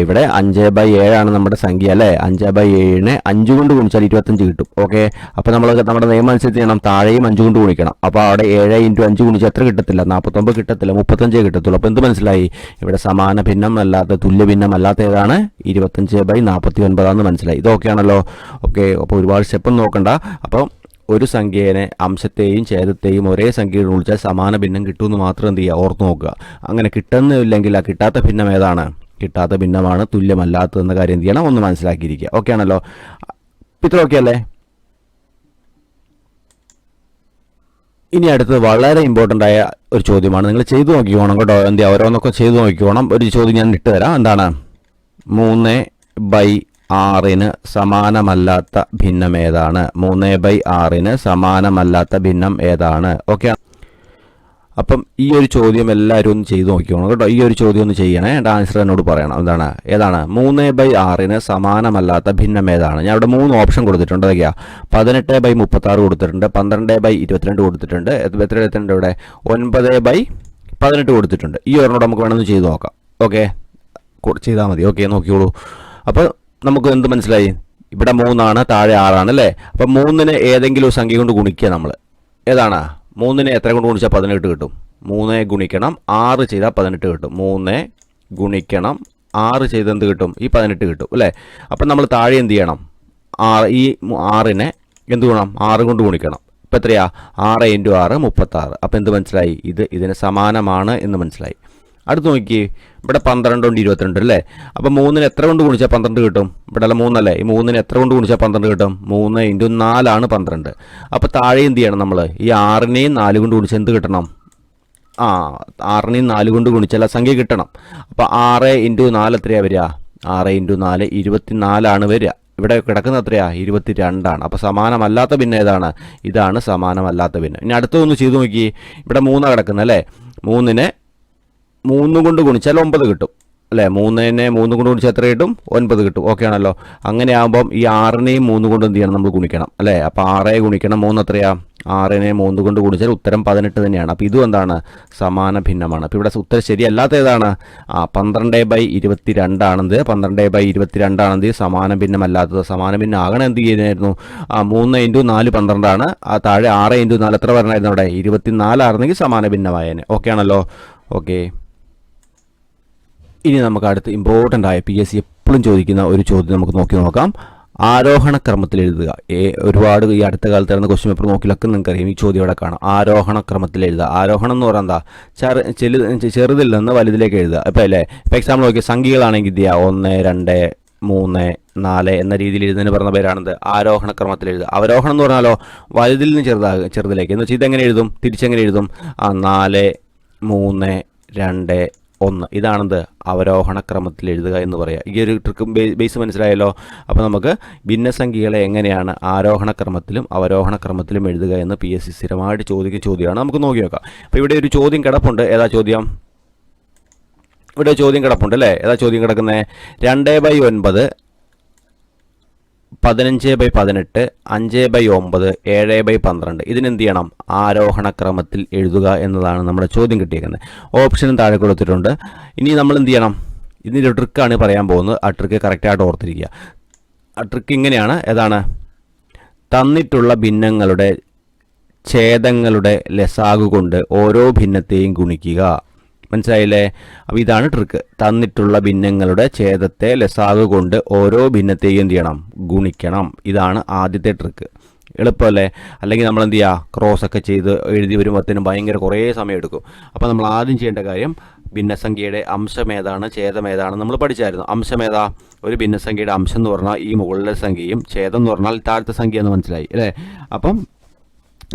ഇവിടെ 5/7 നമ്മുടെ സംഖ്യ അല്ലേ. 5/7നെ 5 കൊണ്ട് ഗുണിച്ചാൽ 25 കിട്ടും. ഓക്കെ, അപ്പോൾ നമ്മുടെ നിയമം അനുസരിച്ച് ചെയ്യണം, താഴെയും 5 കൊണ്ട് ഗുണിക്കണം. അപ്പോൾ അവിടെ 7 × 5 ഗുണിച്ചാൽ എത്ര കിട്ടത്തില്ല? 49 കിട്ടത്തില്ല, 35 കിട്ടത്തുള്ളൂ. അപ്പോൾ എന്ത് മനസ്സിലായി? ഇവിടെ സമാന ഭിന്നം അല്ലാത്ത തുല്യ ഭിന്നം അല്ലാത്ത ഏതാണ്? 25/49 മനസ്സിലായി. ഇതൊക്കെ ആണല്ലോ. ഓക്കെ, അപ്പോൾ ഒരുപാട് സ്റ്റെപ്പൊന്നും നോക്കണ്ട. അപ്പോൾ ഒരു സംഖ്യേനെ അംശത്തെയും ഛേദത്തെയും ഒരേ സംഖ്യയിൽ വിളിച്ചാൽ സമാന ഭിന്നം കിട്ടുമെന്ന് മാത്രം എന്ത് ചെയ്യുക? ഓർത്ത് നോക്കുക. അങ്ങനെ കിട്ടുന്നില്ലെങ്കിൽ ആ കിട്ടാത്ത ഭിന്നം ഏതാണ്? കിട്ടാത്ത ഭിന്നമാണ് തുല്യമല്ലാത്തതെന്ന കാര്യം എന്ത് ചെയ്യണം? ഒന്ന് മനസ്സിലാക്കിയിരിക്കുക. ഓക്കെ ആണല്ലോ. ഇത്ര ഓക്കെ അല്ലേ? ഇനി അടുത്തത് വളരെ ഇമ്പോർട്ടൻ്റ് ആയ ഒരു ചോദ്യമാണ്. നിങ്ങൾ ചെയ്തു നോക്കിക്കോണം കേട്ടോ. എന്ത് ചെയ്യുക? ഓരോന്നൊക്കെ ചെയ്തു നോക്കിക്കോണം. ഒരു ചോദ്യം ഞാൻ ഇട്ട് തരാം. എന്താണ്? 3/6ന് സമാനമല്ലാത്ത ഭിന്നം ഏതാണ്? 3/6ന് സമാനമല്ലാത്ത ഭിന്നം ഏതാണ്? ഓക്കെ, അപ്പം ഈ ഒരു ചോദ്യം എല്ലാവരും ഒന്ന് ചെയ്ത് നോക്കിക്കോണം കേട്ടോ. ഈ ഒരു ചോദ്യം ഒന്ന് ചെയ്യണേ. എൻ്റെ ആൻസർ എന്നോട് പറയണം. ഏതാണ് 3/6ന് സമാനമല്ലാത്ത ഭിന്നം ഏതാണ്? ഞാൻ ഇവിടെ 3 ഓപ്ഷൻ കൊടുത്തിട്ടുണ്ട്. അതൊക്കെയാ 18/36 കൊടുത്തിട്ടുണ്ട്, 12/22 കൊടുത്തിട്ടുണ്ട്. എത്ര എടുത്തിട്ടുണ്ട്? ഇവിടെ 9/18 കൊടുത്തിട്ടുണ്ട്. ഈ ഒരെണ്ണോട് നമുക്ക് വേണമെന്ന് ചെയ്ത് നോക്കാം. ഓക്കെ, ചെയ്താൽ മതി. ഓക്കെ, നോക്കിയോളൂ. അപ്പോൾ നമുക്ക് എന്ത് മനസ്സിലായി? ഇവിടെ 3 താഴെ 6 അല്ലേ. അപ്പം 3നെ ഏതെങ്കിലും സംഖ്യ കൊണ്ട് ഗുണിക്കുക. നമ്മൾ ഏതാണ്? 3നെ എത്ര കൊണ്ട് ഗുണിച്ചാൽ 18 കിട്ടും? 3 ഗുണിക്കണം 6 ചെയ്താൽ 18 കിട്ടും. 3 ഗുണിക്കണം 6 ചെയ്ത് എന്ത് കിട്ടും? ഈ 18 കിട്ടും അല്ലേ. അപ്പം നമ്മൾ താഴെ എന്ത് ചെയ്യണം? ഈ 6നെ എന്ത് ഗുണം? 6 കൊണ്ട് ഗുണിക്കണം. ഇപ്പം എത്രയാ? 6 × 6 36. അപ്പം എന്ത് മനസ്സിലായി? ഇതിന് സമാനമാണ് എന്ന് മനസ്സിലായി. അടുത്ത് നോക്കി, ഇവിടെ 12 കൊണ്ട് 22 അല്ലേ. അപ്പോൾ 3ന് എത്ര കൊണ്ട് ഗുണിച്ചാൽ 12 കിട്ടും? ഇവിടെ അല്ല 3 അല്ലേ. ഈ 3ന് എത്ര കൊണ്ട് ഗുണിച്ചാൽ 12 കിട്ടും? 3 × 4 12. അപ്പോൾ താഴെ എന്ത് ചെയ്യണം? നമ്മൾ ഈ 6നെയും 4 കൊണ്ട് ഗുണിച്ച് എന്ത് കിട്ടണം? 6നെയും 4 കൊണ്ട് ഗുണിച്ചാൽ ആ സംഖ്യ കിട്ടണം. അപ്പോൾ 6 × 4 എത്രയാണ് വരിക? 6 × 4 24 വരിക. ഇവിടെ കിടക്കുന്ന എത്രയാ? 22. അപ്പോൾ സമാനമല്ലാത്ത ഭിന്നം ഏതാണ്? ഇതാണ് സമാനമല്ലാത്ത ഭിന്നം. ഇനി അടുത്തതൊന്ന് ചെയ്തു നോക്കി. ഇവിടെ 3 കിടക്കുന്നത് അല്ലേ. 3നെ 3 കൊണ്ട് ഗുണിച്ചാൽ 9 കിട്ടും അല്ലേ. 3നെ 3 കൊണ്ട് ഗുണിച്ചാൽ എത്ര കിട്ടും? 9 കിട്ടും. ഓക്കെ ആണല്ലോ. അങ്ങനെ ആകുമ്പം ഈ 6നെയും 3 കൊണ്ട് എന്ത് ചെയ്യണം? നമ്മൾ ഗുണിക്കണം അല്ലേ. അപ്പോൾ 6 ഗുണിക്കണം 3 എത്രയാ? 6നെ 3 കൊണ്ട് ഗുണിച്ചാൽ ഉത്തരം 18 തന്നെയാണ്. അപ്പോൾ ഇതും എന്താണ്? സമാന ഭിന്നമാണ്. അപ്പോൾ ഇവിടെ ഉത്തരം ശരിയല്ലാത്ത ഏതാണ്? 12/22 ആണെന്ത്? 12/22 സമാന ഭിന്നമല്ലാത്തത്. സമാന ഭിന്നം ആകണം എന്ത് ചെയ്യുന്നതായിരുന്നു? 3 × 4 12 ആ താഴെ 6 × 4 എത്ര പറഞ്ഞായിരുന്നു? അവിടെ 24 ആയിരുന്നെങ്കിൽ സമാന ഭിന്നമായേനെ. ഓക്കെ ആണല്ലോ. ഓക്കെ, ഇനി നമുക്ക് അടുത്ത് ഇമ്പോർട്ടൻ്റ് ആയ PSC എപ്പോഴും ചോദിക്കുന്ന ഒരു ചോദ്യം നമുക്ക് നോക്കാം. ആരോഹണ ക്രമത്തിൽ എഴുതുക. ഒരുപാട് ഈ അടുത്ത കാലത്ത് നടന്ന ക്വസ്റ്റ്യൻ പേപ്പർ നോക്കിലൊക്കെ നിങ്ങൾക്കറിയാം ഈ ചോദ്യം ഇവിടെ കാണാം. ആരോഹണ ക്രമത്തിൽ എഴുതുക. ആരോഹണം എന്ന് പറഞ്ഞാൽ എന്താ, ചെറുതിൽ നിന്ന് വലുതിലേക്ക് എഴുതുക. ഇപ്പം അല്ലേ, ഇപ്പം എക്സാമ്പിൾ നോക്കി സംഖ്യകളാണെങ്കിൽ ഇത് 1 2 3 4 എന്ന രീതിയിൽ എഴുതുന്നതിന് പറഞ്ഞ പേരാണിത് ആരോഹണ ക്രമത്തിൽ എഴുതുക. അവരോഹണം എന്ന് പറഞ്ഞാലോ വലുതിൽ നിന്ന് ചെറുതിലേക്ക് എന്ന് വെച്ചാൽ ഇതെങ്ങനെ എഴുതും, തിരിച്ചെങ്ങനെ എഴുതും? 4 3 2 1 ഇതാണെന്ത് അവരോഹണ ക്രമത്തിൽ എഴുതുക എന്ന് പറയുക. ഈ ഒരു ട്രിക്ക് ബേസ് മനസ്സിലായല്ലോ. അപ്പോൾ നമുക്ക് ഭിന്നസംഖ്യകളെ എങ്ങനെയാണ് ആരോഹണ ക്രമത്തിലും അവരോഹണ ക്രമത്തിലും എഴുതുക എന്ന് PSC സ്ഥിരമായിട്ട് ചോദിക്കുന്ന ചോദ്യമാണ്. നമുക്ക് നോക്കി നോക്കാം. അപ്പോൾ ഇവിടെ ഒരു ചോദ്യം കിടപ്പുണ്ട്. ഏതാ ചോദ്യം? ഇവിടെ ചോദ്യം കിടപ്പുണ്ട് അല്ലേ. ഏതാ ചോദ്യം കിടക്കുന്നത്? 2/9 15/18 5/9 7/12 ഇതിനെന്ത് ചെയ്യണം? ആരോഹണ ക്രമത്തിൽ എഴുതുക എന്നതാണ് നമ്മുടെ ചോദ്യം കിട്ടിയിരിക്കുന്നത്. ഓപ്ഷനും താഴെ കൊടുത്തിട്ടുണ്ട്. ഇനി നമ്മൾ എന്ത് ചെയ്യണം? ഇതിൻ്റെ ട്രിക്കാണ് പറയാൻ പോകുന്നത്. ആ ട്രിക്ക് കറക്റ്റായിട്ട് ഓർത്തിരിക്കുക. ആ ട്രിക്ക് ഇങ്ങനെയാണ്. ഏതാണ്? തന്നിട്ടുള്ള ഭിന്നങ്ങളുടെ ഛേദങ്ങളുടെ ലസാഗു കൊണ്ട് ഓരോ ഭിന്നത്തെയും ഗുണിക്കുക. മനസ്സിലായില്ലേ? അപ്പോൾ ഇതാണ് ട്രിക്ക്. തന്നിട്ടുള്ള ഭിന്നങ്ങളുടെ ഛേദത്തെ ലസാഗു കൊണ്ട് ഓരോ ഭിന്നത്തെയും എന്ത് ചെയ്യണം? ഗുണിക്കണം. ഇതാണ് ആദ്യത്തെ ട്രിക്ക്. എളുപ്പമല്ലേ? അല്ലെങ്കിൽ നമ്മൾ എന്ത് ചെയ്യുക? ക്രോസ് ഒക്കെ ചെയ്ത് എഴുതി വരുമ്പോഴത്തേനും ഭയങ്കര കുറേ സമയം എടുക്കും. അപ്പോൾ നമ്മൾ ആദ്യം ചെയ്യേണ്ട കാര്യം ഭിന്നസംഖ്യയുടെ അംശം ഏതാണ്, ഛേദം ഏതാണെന്ന് നമ്മൾ പഠിച്ചായിരുന്നു. അംശം ഏതാ? ഒരു ഭിന്നസംഖ്യയുടെ അംശം എന്ന് പറഞ്ഞാൽ ഈ മുകളിലെ സംഖ്യയും ഛേദം എന്ന് പറഞ്ഞാൽ താഴത്തെ സംഖ്യ എന്ന് മനസ്സിലായി അല്ലേ? അപ്പം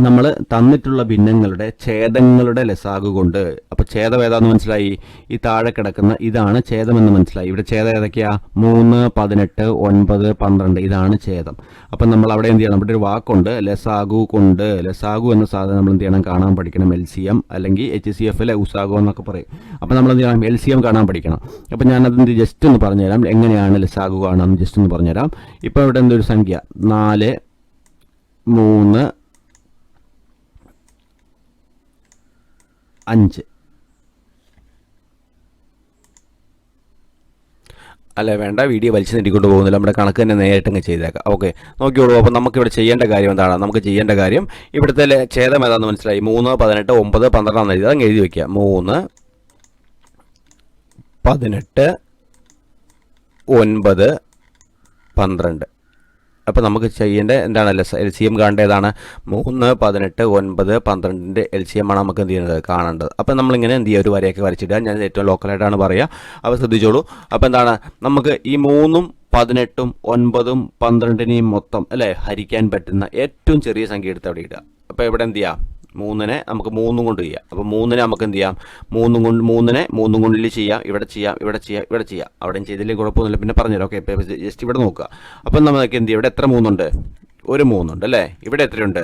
നമ്മൾ തന്നിട്ടുള്ള ഭിന്നങ്ങളുടെ ഛേദങ്ങളുടെ ലസാഗു കൊണ്ട്, അപ്പോൾ ഛേദം ഏതാന്ന് മനസ്സിലായി? ഈ താഴെ കിടക്കുന്ന ഇതാണ് ഛേദമെന്ന് മനസ്സിലായി. ഇവിടെ ഛേദം ഏതൊക്കെയാ? 3 18 9 12 ഇതാണ് ഛേദം. അപ്പം നമ്മൾ അവിടെ എന്ത് ചെയ്യണം? ഇവിടെ ഒരു വാക്കുണ്ട് ലസാഗു കൊണ്ട്. ലസാഗു എന്ന സാധനം നമ്മൾ എന്ത് ചെയ്യണം? കാണാൻ പഠിക്കണം. LCM അല്ലെങ്കിൽ HCF ഉസാഗു എന്നൊക്കെ പറയും. അപ്പം നമ്മൾ എന്ത് ചെയ്യണം? LCM കാണാൻ പഠിക്കണം. അപ്പം ഞാനതിൻ്റെ ജസ്റ്റ് ഒന്ന് പറഞ്ഞുതരാം. എങ്ങനെയാണ് ലസാഗു കാണാമെന്ന് ജസ്റ്റ് ഒന്ന് പറഞ്ഞുതരാം. ഇപ്പോൾ ഇവിടെ എന്തൊരു സംഖ്യ 4 3 5 അല്ലേ? വേണ്ട, വീഡിയോ വലിച്ചു നീട്ടിക്കൊണ്ട് പോകുന്നില്ല. നമ്മുടെ കണക്ക് തന്നെ നേരിട്ടങ്ങ് ചെയ്തേക്കാം. ഓക്കെ, നോക്കിയോളൂ. അപ്പോൾ നമുക്കിവിടെ ചെയ്യേണ്ട കാര്യം എന്താണ്? നമുക്ക് ചെയ്യേണ്ട കാര്യം ഇവിടുത്തെ ഛേദം ഏതാണെന്ന് മനസ്സിലായി. 3 18 9 12 എഴുതി അതങ്ങ് എഴുതി വയ്ക്കുക. 3 18 9 12. അപ്പോൾ നമുക്ക് ചെയ്യേണ്ട എന്താണ്? LCM കാണേണ്ടതാണ് 3 18 9 12 LCM ആണ് നമുക്ക് എന്ത് ചെയ്യുന്നത്? കാണേണ്ടത്. അപ്പോൾ നമ്മളിങ്ങനെ എന്ത് ചെയ്യുക? ഒരു വരയൊക്കെ വരച്ചിടുക. ഞാൻ ഏറ്റവും ലോക്കലായിട്ടാണ് പറയുക. അപ്പോൾ ശ്രദ്ധിച്ചോളൂ. അപ്പോൾ എന്താണ്? നമുക്ക് ഈ 3 18 9 12 മൊത്തം അല്ലേ ഹരിക്കാൻ പറ്റുന്ന ഏറ്റവും ചെറിയ സംഖ്യ എടുത്ത് അവിടെ ഇടുക. അപ്പോൾ ഇവിടെ എന്ത് ചെയ്യാം? 3നെ നമുക്ക് 3 കൊണ്ട് ചെയ്യാം. അപ്പോൾ 3നെ നമുക്ക് എന്ത് ചെയ്യാം? 3 കൊണ്ടിൽ ചെയ്യാം. ഇവിടെ ചെയ്യാം, ഇവിടെ ചെയ്യാം, ഇവിടെ ചെയ്യാം. അവിടെയും ചെയ്തില്ലെങ്കിൽ കുഴപ്പമൊന്നുമില്ല, പിന്നെ പറഞ്ഞുതരാം. ഓക്കെ, ഇപ്പോൾ ജസ്റ്റ് ഇവിടെ നോക്കുക. അപ്പം നമുക്ക് എന്ത് ചെയ്യാം? ഇവിടെ എത്ര 3 ഉണ്ട്? ഒരു 3 ഉണ്ട് അല്ലേ? ഇവിടെ എത്രയുണ്ട്?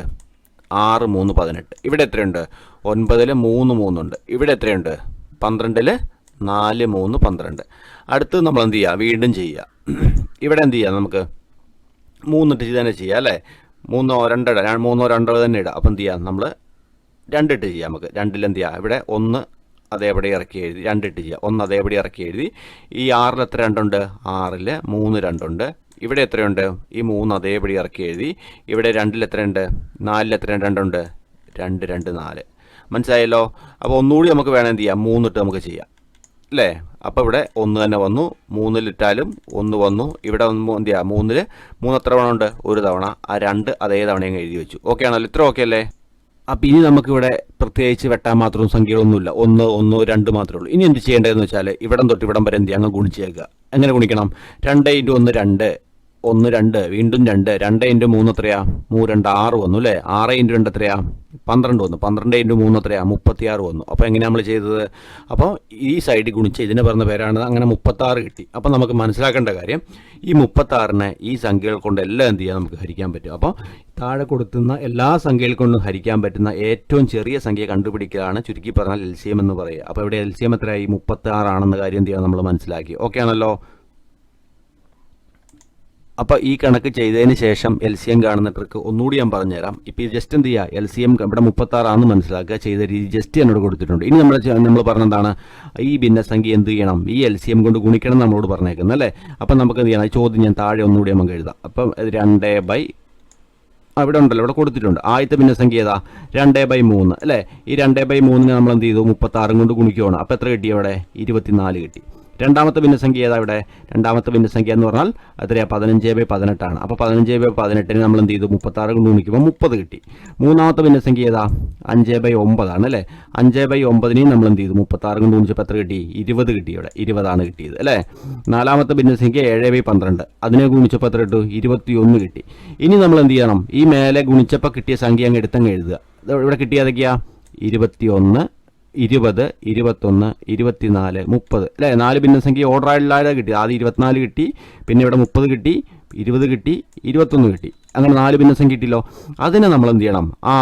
6 3 18. ഇവിടെ എത്രയുണ്ട്? 9 3 ഉണ്ട്. ഇവിടെ എത്രയുണ്ട്? 12 4 3 12. അടുത്ത് നമ്മൾ എന്ത് ചെയ്യുക? വീണ്ടും ചെയ്യുക. ഇവിടെ എന്ത് ചെയ്യുക? നമുക്ക് 3 ഇട്ട് തന്നെ ചെയ്യാം അല്ലേ? 3 2 ഇടാം. 3 2 തന്നെ ഇടാം. അപ്പം എന്ത് ചെയ്യാം? നമ്മൾ 2 ഇട്ട് ചെയ്യാം. നമുക്ക് 2ൽ എന്ത് ചെയ്യാം? ഇവിടെ 1 അതേപടി ഇറക്കി എഴുതി. 2 ഇട്ട് ചെയ്യാം. 1 അതേപടി ഇറക്കി എഴുതി. ഈ 6ൽ എത്ര 2 ഉണ്ട്? 6ൽ 3 2 ഉണ്ട്. ഇവിടെ എത്രയുണ്ട്? ഈ 3 അതേപടി ഇറക്കി എഴുതി. ഇവിടെ 2ൽ എത്രയുണ്ട്? 4ൽ എത്ര 2 ഉണ്ട്? 2 2 4. മനസ്സിലായല്ലോ? അപ്പോൾ ഒന്നുകൂടി നമുക്ക് വേണം എന്ത് ചെയ്യാം? 3 ഇട്ട് നമുക്ക് ചെയ്യാം അല്ലേ? അപ്പോൾ ഇവിടെ 1 തന്നെ വന്നു. 3ൽ ഇട്ടാലും 1 വന്നു. ഇവിടെ എന്ത് ചെയ്യാം? 3ൽ 3 എത്ര തവണ ഉണ്ട്? ഒരു തവണ. ആ 2 അതേ തവണയും എഴുതി വെച്ചു. ഓക്കെ ആണല്ലോ? ഇത്ര ഓക്കെ അല്ലേ? അപ്പോൾ ഇനി നമുക്കിവിടെ പ്രത്യേകിച്ച് വെട്ടാൻ മാത്രം സംഖ്യകളൊന്നുമില്ല. 1 1 2 മാത്രമേ ഉള്ളൂ. ഇനി എന്ത് ചെയ്യേണ്ടതെന്ന് വെച്ചാൽ ഇവിടം തൊട്ട് ഇവിടം വരെ എന്ത് ചെയ്യുക? അങ്ങ് ഗുണിച്ചേക്കുക. എങ്ങനെ ഗുണിക്കണം? 2 × 1 2 1 2 വീണ്ടും 2 2 × 3 എത്രയാ? 3 2 6 വന്നു അല്ലേ? 6 × 2 എത്രയാ? 12 വന്നു. 12 × 3 എത്രയാ? 36 വന്നു. അപ്പോൾ എങ്ങനെയാണ് നമ്മൾ ചെയ്തത്? അപ്പോൾ ഈ സൈഡിൽ ഗുണിച്ച് ഇതിന് പറഞ്ഞ പേരാണ്. അങ്ങനെ 36 കിട്ടി. അപ്പോൾ നമുക്ക് മനസ്സിലാക്കേണ്ട കാര്യം ഈ 36നെ ഈ സംഖ്യകൾ കൊണ്ട് എല്ലാം എന്ത് ചെയ്യാൻ നമുക്ക് ഹരിക്കാൻ പറ്റും. അപ്പോൾ താഴെ കൊടുക്കുന്ന എല്ലാ സംഖ്യകൾ കൊണ്ടും ഹരിക്കാൻ പറ്റുന്ന ഏറ്റവും ചെറിയ സംഖ്യ കണ്ടുപിടിക്കലാണ് ചുരുക്കി പറഞ്ഞാൽ LCM എന്ന് പറയുക. അപ്പോൾ ഇവിടെ LCM എത്രയായി? 36 ആണെന്ന കാര്യം എന്ത് ചെയ്യാൻ നമ്മൾ മനസ്സിലാക്കി. ഓക്കെ ആണല്ലോ? അപ്പോൾ ഈ കണക്ക് ചെയ്തതിന് ശേഷം LCM കാണുന്ന ട്രിക്ക് ഒന്നുകൂടി ഞാൻ പറഞ്ഞുതരാം. ഇപ്പോൾ ഈ ജസ്റ്റ് എന്ത് ചെയ്യുക? LCM ഇവിടെ 36 ആണെന്ന് മനസ്സിലാക്കുക. ചെയ്ത രീതി ജസ്റ്റ് എന്നോട് കൊടുത്തിട്ടുണ്ട്. ഇനി നമ്മൾ പറഞ്ഞെന്താണ്? ഈ ഭിന്നസംഖ്യ എന്ത് ചെയ്യണം? ഈ LCM കൊണ്ട് ഗുണിക്കണം നമ്മളോട് പറഞ്ഞേക്കുന്നത് അല്ലേ? അപ്പം നമുക്ക് എന്ത് ചെയ്യണം? ചോദ്യം ഞാൻ താഴെ ഒന്നുകൂടി നമുക്ക് എഴുതാം. അപ്പം 2 ഇവിടെ ഉണ്ടല്ലോ, ഇവിടെ കൊടുത്തിട്ടുണ്ട്. ആദ്യത്തെ ഭിന്നസംഖ്യ ഏതാ? 2/3 അല്ലേ? ഈ 2/3 നമ്മൾ എന്ത് ചെയ്തു? 36 കൊണ്ട് ഗുണിക്കുകയാണ്. അപ്പോൾ എത്ര കിട്ടി? അവിടെ 24 കിട്ടി. രണ്ടാമത്തെ ഭിന്നസംഖ്യ ഏതാ ഇവിടെ? രണ്ടാമത്തെ ഭിന്നസംഖ്യ എന്ന് പറഞ്ഞാൽ എത്രയാ? 15/18 ആണ്. അപ്പോൾ 15/18 നമ്മൾ എന്ത് ചെയ്തു? 36 കൊണ്ട് ഗുണിക്കുമ്പോൾ 30 കിട്ടി. മൂന്നാമത്തെ ഭിന്നസംഖ്യ ഏതാ? 5/9 ആണ് അല്ലേ? 5/9 നമ്മൾ എന്ത് ചെയ്തു? 36 കൊണ്ട് ഗുണിച്ചപ്പോൾ എത്ര കിട്ടി? 20 കിട്ടി. ഇവിടെ 20 കിട്ടിയത് അല്ലേ? നാലാമത്തെ ഭിന്നസംഖ്യ 7/12, അതിനെ ഗുണിച്ചപ്പോൾ എത്ര കിട്ടും? 21 കിട്ടി. ഇനി നമ്മൾ എന്ത് ചെയ്യണം? ഈ മേലെ ഗുണിച്ചപ്പോൾ കിട്ടിയ സംഖ്യ അങ്ങ് എടുത്തങ്ങ് എഴുതുക. ഇവിടെ കിട്ടിയതൊക്കെയാ 21, 20, 21, 24, 30 അല്ലേ? 4 ഭിന്നസംഖ്യ ഓർഡറായില്ലാതെ കിട്ടി. ആദ്യം 24 കിട്ടി, പിന്നെ ഇവിടെ 30 കിട്ടി, 20 കിട്ടി, 21 കിട്ടി. അങ്ങനെ 4 ഭിന്നസംഖ്യ കിട്ടിയല്ലോ. അതിനെ നമ്മൾ എന്ത് ചെയ്യണം? ആ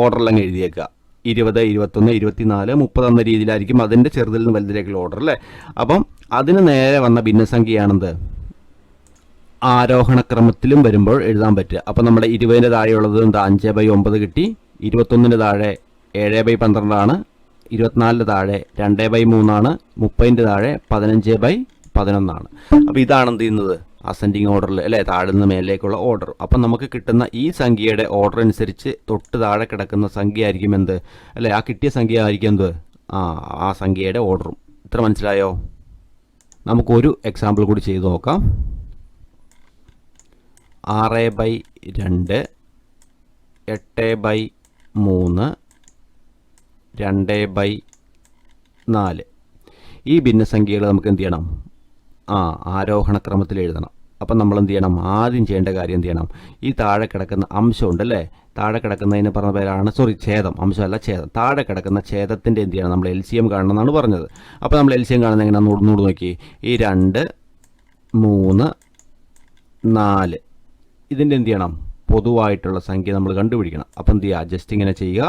ഓർഡറിലങ്ങ് എഴുതിയേക്കുക. 20, 21, 24, 30 എന്ന രീതിയിലായിരിക്കും അതിൻ്റെ ചെറുതിൽ നിന്ന് വലുതിലേക്കുള്ള ഓർഡർ അല്ലേ? അപ്പം അതിന് നേരെ വന്ന ഭിന്നസംഖ്യയാണെന്ത്? ആരോഹണക്രമത്തിലും വരുമ്പോൾ എഴുതാൻ പറ്റുക. അപ്പം നമ്മുടെ 20-ൻ്റെ താഴെയുള്ളത് എന്താ? 5/9 കിട്ടി. 21-ൻ്റെ താഴെ 7/12 ആണ്. 24-ൻ്റെ താഴെ 2/3 ആണ്. 30-ൻ്റെ താഴെ 15/11 ആണ്. അപ്പോൾ ഇതാണ് എന്ത് ചെയ്യുന്നത്? അസെൻഡിങ് ഓർഡറിൽ അല്ലേ? താഴെ നിന്ന് മേലേക്കുള്ള ഓർഡർ. അപ്പം നമുക്ക് കിട്ടുന്ന ഈ സംഖ്യയുടെ ഓർഡർ അനുസരിച്ച് തൊട്ട് താഴെ കിടക്കുന്ന സംഖ്യ ആയിരിക്കും എന്ത് അല്ലേ? ആ കിട്ടിയ സംഖ്യ ആയിരിക്കും എന്ത്? ആ സംഖ്യയുടെ ഓർഡറും. ഇത്ര മനസ്സിലായോ? നമുക്കൊരു എക്സാമ്പിൾ കൂടി ചെയ്തു നോക്കാം. 6/2, 8/3, 2/4 ഈ ഭിന്നസംഖ്യകൾ നമുക്ക് എന്ത് ചെയ്യണം? ആരോഹണക്രമത്തിൽ എഴുതണം. അപ്പം നമ്മൾ എന്ത് ചെയ്യണം? ആദ്യം ചെയ്യേണ്ട കാര്യം എന്ത് ചെയ്യണം? ഈ താഴെ കിടക്കുന്ന അംശം ഉണ്ടല്ലേ? താഴെ കിടക്കുന്നതിന് പറഞ്ഞ പേരാണ് ഛേദം. അംശമല്ല, ഛേദം. താഴെ കിടക്കുന്ന ഛേദത്തിൻ്റെ എന്ത് ചെയ്യണം? നമ്മൾ LCM കാണണം എന്നാണ് പറഞ്ഞത്. അപ്പോൾ നമ്മൾ LCM കാണുന്നത് എങ്ങനെയാണെന്ന് ഒന്നുകൂടി നോക്കി. ഈ 2, 3, 4 ഇതിൻ്റെ എന്ത് ചെയ്യണം? പൊതുവായിട്ടുള്ള സംഖ്യ നമ്മൾ കണ്ടുപിടിക്കണം. അപ്പം എന്ത് ചെയ്യുക? ജസ്റ്റ് ഇങ്ങനെ ചെയ്യുക.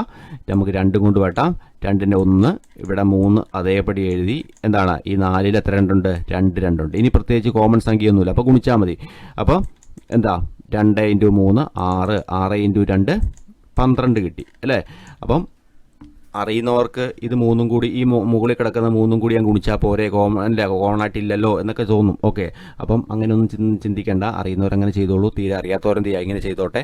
നമുക്ക് 2 കൊണ്ട് വെട്ടാം. 2-ൻ്റെ 1, ഇവിടെ 3 അതേപടി എഴുതി. എന്താണ്? ഈ 4-ൽ എത്ര 2 ഉണ്ട്? 2 ഉണ്ട്. ഇനി പ്രത്യേകിച്ച് കോമൺ സംഖ്യയൊന്നുമില്ല, അപ്പോൾ ഗുണിച്ചാൽ മതി. അപ്പോൾ എന്താ? 2 × 3 6, 6 × 2 12 കിട്ടി അല്ലേ? അപ്പം അറിയുന്നവർക്ക് ഇത് 3 കൂടി ഈ മുകളിൽ കിടക്കുന്ന 3 കൂടി ഞാൻ ഗുണിച്ചാൽ പോരെ, കോമണായിട്ടില്ലല്ലോ എന്നൊക്കെ തോന്നും. ഓക്കെ, അപ്പം അങ്ങനെയൊന്നും ചിന്തിക്കേണ്ട. അറിയുന്നവരങ്ങനെ ചെയ്തോളൂ. തീരെ അറിയാത്തവരെന്ത് ചെയ്യുക? ഇങ്ങനെ ചെയ്തോട്ടെ.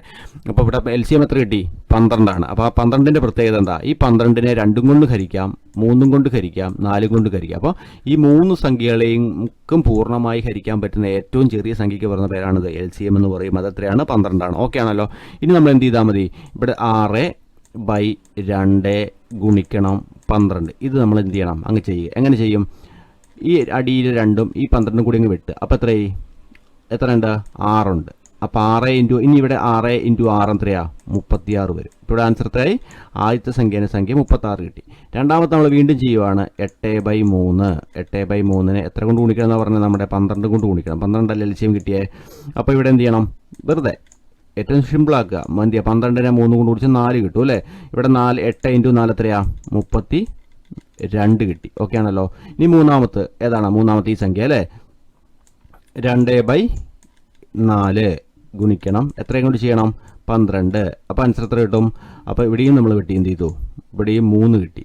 അപ്പോൾ ഇവിടെ LCM എത്ര കിട്ടി? 12 ആണ്. അപ്പോൾ ആ 12-ൻ്റെ പ്രത്യേകത എന്താ? ഈ 12-നെ 2 കൊണ്ട് ഹരിക്കാം, 3 കൊണ്ട് ഹരിക്കാം, 4 കൊണ്ട് ഹരിക്കാം. അപ്പോൾ ഈ 3 സംഖ്യകളെയും പൂർണ്ണമായി ഹരിക്കാൻ പറ്റുന്ന ഏറ്റവും ചെറിയ സംഖ്യയ്ക്ക് പറയുന്ന പേരാണിത് LCM എന്ന് പറയും. അത് എത്രയാണ്? 12 ആണ്. ഓക്കെ ആണല്ലോ? ഇനി നമ്മൾ എന്ത് ചെയ്താൽ മതി? ഇവിടെ 6/2 ഗുണിക്കണം 12 ഇത് നമ്മൾ എന്ത് ചെയ്യണം? അങ്ങ് ചെയ്യുക. എങ്ങനെ ചെയ്യും? ഈ അടിയിൽ 2ഉം ഈ 12 കൂടി അങ്ങ് വെട്ട്. അപ്പോൾ എത്ര ഉണ്ട്? 6 ഉണ്ട്. അപ്പോൾ 6 × ഇനി ഇവിടെ 6 × 6 എത്രയാ? 36 വരും. ഇവിടെ ആൻസർ എത്രയായി? ആദ്യത്തെ സംഖ്യ 36 കിട്ടി. രണ്ടാമത്തെ നമ്മൾ വീണ്ടും ചെയ്യുവാണ്. 8/3. 8/3-നെ എത്ര കൊണ്ട് ഗുണിക്കണം എന്നാണ് പറഞ്ഞത്? നമ്മുടെ 12 കൊണ്ട് ഗുണിക്കണം. 12 അല്ലേ LCM കിട്ടിയേ? അപ്പോൾ ഇവിടെ എന്ത് ചെയ്യണം? വെറുതെ ഏറ്റവും സിമ്പിളാക്കുക. എന്ത് ചെയ്യുക? 12-നെ 3 കൊണ്ട് കുടിച്ച് 4 കിട്ടും അല്ലേ? ഇവിടെ 8 × 4 എത്രയാ? 32 കിട്ടി. ഓക്കെ ആണല്ലോ? ഇനി മൂന്നാമത്തെ ഏതാണ്? മൂന്നാമത്തെ ഈ സംഖ്യ അല്ലേ? 2/4 ഗുണിക്കണം എത്രയും കൊണ്ട് ചെയ്യണം? 12. അപ്പോൾ ആൻസർ എത്ര കിട്ടും? അപ്പോൾ ഇവിടെയും നമ്മൾ വെട്ടി എന്ത് ചെയ്തു? ഇവിടെയും 3 കിട്ടി.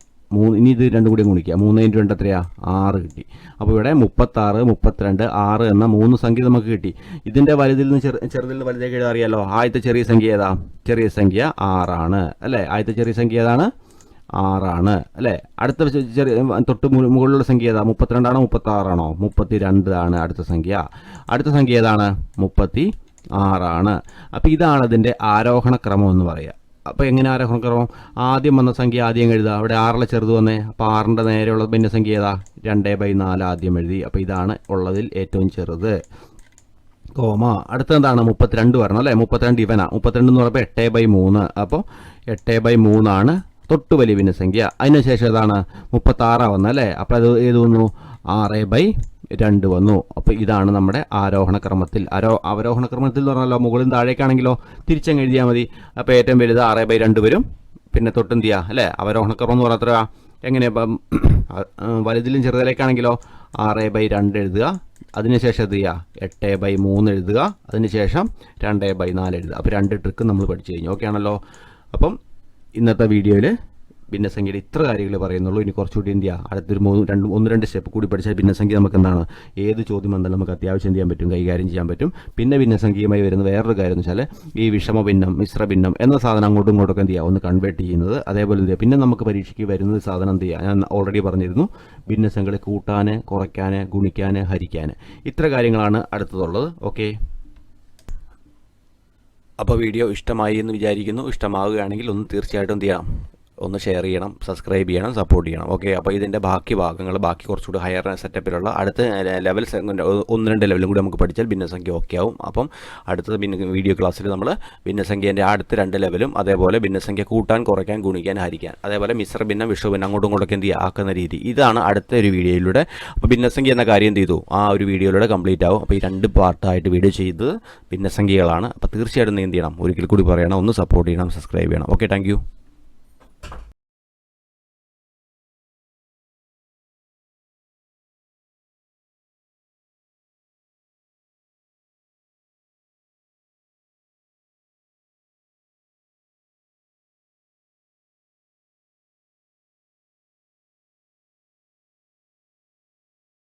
ഇനി ഇത് 2 കൂടി ഗുണിക്കുക. 3 × 2 എത്രയാ? 6 കിട്ടി. അപ്പോൾ ഇവിടെ 36, 32, 6 എന്ന 3 സംഖ്യ നമുക്ക് കിട്ടി. ഇതിൻ്റെ വലുതിൽ നിന്ന് ചെറുതിൽ നിന്ന് വലുതേക്ക് എഴുതാൻ അറിയാമല്ലോ. ആദ്യത്തെ ചെറിയ സംഖ്യ ഏതാ? ചെറിയ സംഖ്യ 6 ആണ് അല്ലേ? ആദ്യത്തെ ചെറിയ സംഖ്യ ഏതാണ്? 6 ആണ് അല്ലേ? അടുത്ത ചെറിയ തൊട്ട് മുകളിലുള്ള സംഖ്യ ഏതാ? 32 ആണോ 36 ആണോ? 32 ആണ് അടുത്ത സംഖ്യ. അടുത്ത സംഖ്യ ഏതാണ്? 36 ആണ്. അപ്പോൾ ഇതാണ് അതിൻ്റെ ആരോഹണ ക്രമം എന്ന് പറയുക. അപ്പോൾ എങ്ങനെ ആരോഹണക്രമം? ആദ്യം വന്ന സംഖ്യ ആദ്യം എഴുതുക. അവിടെ 6-ലെ ചെറുത് വന്നേ. അപ്പോൾ 6-ൻ്റെ നേരെയുള്ള ഭിന്നസംഖ്യ ഏതാ? 2/4 ആദ്യം എഴുതി. അപ്പോൾ ഇതാണ് ഉള്ളതിൽ ഏറ്റവും ചെറുത്. കോമ. അടുത്തെന്താണ്? 32 വരണം അല്ലേ? 32 ഇവനാ. 32 എന്ന് പറയുമ്പോൾ 8/3. അപ്പോൾ 8/3 ആണ് തൊട്ട് വലിയ ഭിന്നസംഖ്യ. അതിനുശേഷം ഏതാണ്? 36 വന്നത് അല്ലേ? അപ്പോൾ അത് ഏത് വന്നു? 6/2 വന്നു. അപ്പോൾ ഇതാണ് നമ്മുടെ ആരോഹണ ക്രമത്തിൽ. അവരോഹണ ക്രമത്തിൽ എന്ന് പറഞ്ഞാലോ മുകളിൽ താഴേക്കാണെങ്കിലോ തിരിച്ചങ്ങ് എഴുതിയാൽ മതി. അപ്പോൾ ഏറ്റവും വലുത് 6/2 വരും. പിന്നെ തൊട്ടെന്ത് ചെയ്യുക അല്ലേ? അവരോഹണ ക്രമം എന്ന് പറഞ്ഞാൽ എങ്ങനെ? ഇപ്പം വലുതിലും ചെറുതിലേക്കാണെങ്കിലോ 6/2 എഴുതുക. അതിനുശേഷം എന്ത് ചെയ്യുക? 8/3 എഴുതുക. അതിനുശേഷം 2/4 എഴുതുക. അപ്പോൾ 2 ട്രിക്ക് നമ്മൾ പഠിച്ചു കഴിഞ്ഞു. ഓക്കെ ആണല്ലോ? അപ്പം ഇന്നത്തെ വീഡിയോയിൽ ഭിന്നസംഖ്യയുടെ ഇത്ര കാര്യങ്ങൾ പറയുന്നുള്ളൂ. ഇനി കുറച്ചുകൂടി എന്ത് ചെയ്യുക, അടുത്തൊരു 1-2 സ്റ്റെപ്പ് കൂടി പഠിച്ചാൽ ഭിന്നസംഖ്യ നമുക്ക് എന്താണ്, ഏത് ചോദ്യം വന്നാലും നമുക്ക് അത്യാവശ്യം എന്ത് ചെയ്യാൻ പറ്റും, കൈകാര്യം ചെയ്യാൻ പറ്റും. പിന്നെ ഭിന്നസംഖ്യയുമായി വരുന്ന വേറൊരു കാര്യം എന്ന് വെച്ചാൽ ഈ വിഷമഭിന്നം, മിശ്രഭിന്നം എന്ന സാധനം അങ്ങോട്ടും ഇങ്ങോട്ടൊക്കെ എന്ത് ചെയ്യുക, ഒന്ന് കൺവേർട്ട് ചെയ്യുന്നത്. അതേപോലെ എന്ത് ചെയ്യുക, പിന്നെ നമുക്ക് പരീക്ഷയ്ക്ക് വരുന്ന സാധനം എന്ത് ചെയ്യുക, ഞാൻ ഓൾറെഡി പറഞ്ഞിരുന്നു, ഭിന്നസംഖ്യകളെ കൂട്ടാൻ, കുറയ്ക്കാൻ, ഗുണിക്കാൻ, ഹരിക്കാൻ, ഇത്ര കാര്യങ്ങളാണ് അടുത്തതുള്ളത്. ഓക്കെ, അപ്പോൾ വീഡിയോ ഇഷ്ടമായി എന്ന് വിചാരിക്കുന്നു. ഇഷ്ടമാവുകയാണെങ്കിൽ ഒന്ന് തീർച്ചയായിട്ടും എന്ത് ചെയ്യണം, ഒന്ന് ഷെയർ ചെയ്യണം, സബ്സ്ക്രൈബ് ചെയ്യണം, സപ്പോർട്ട് ചെയ്യണം. ഓക്കെ, അപ്പോൾ ഇതിൻ്റെ ബാക്കി ഭാഗങ്ങൾ, ബാക്കി കുറച്ചുകൂടി ഹയർ സെറ്റപ്പിലുള്ള അടുത്ത ലെവൽ 1-2 ലെവലും കൂടി നമുക്ക് പഠിച്ചാൽ ഭിന്നസംഖ്യ ഓക്കെ ആവും. അപ്പം അടുത്ത വീഡിയോ ക്ലാസ്സിൽ നമ്മൾ ഭിന്നസംഖ്യേൻ്റെ അടുത്ത 2 ലെവലും, അതേപോലെ ഭിന്നസംഖ്യ കൂട്ടാൻ, കുറയ്ക്കാൻ, ഗുണിക്കാൻ, ഹരിക്കാൻ, അതേപോലെ മിശ്രഭിന്നം, വിഷുഭിന്നം അങ്ങോട്ടും ഇങ്ങോട്ടൊക്കെ എന്ത് ചെയ്യുക, ആക്കുന്ന രീതി, ഇതാണ് അടുത്ത ഒരു വീഡിയോയിലൂടെ. അപ്പോൾ ഭിന്നസംഖ്യ എന്ന കാര്യം എന്ത് ചെയ്തു, ആ ഒരു വീഡിയോയിലൂടെ കംപ്ലീറ്റ് ആവും. അപ്പോൾ ഈ 2 പാർട്ടായിട്ട് വീഡിയോ ചെയ്തത് ഭിന്നസംഖ്യകളാണ്. അപ്പോൾ തീർച്ചയായിട്ടും എന്ത് ചെയ്യണം, ഒരിക്കൽ കൂടി പറയണം, ഒന്ന് സപ്പോർട്ട് ചെയ്യണം, സബ്സ്ക്രൈബ് ചെയ്യണം. Okay, thank U.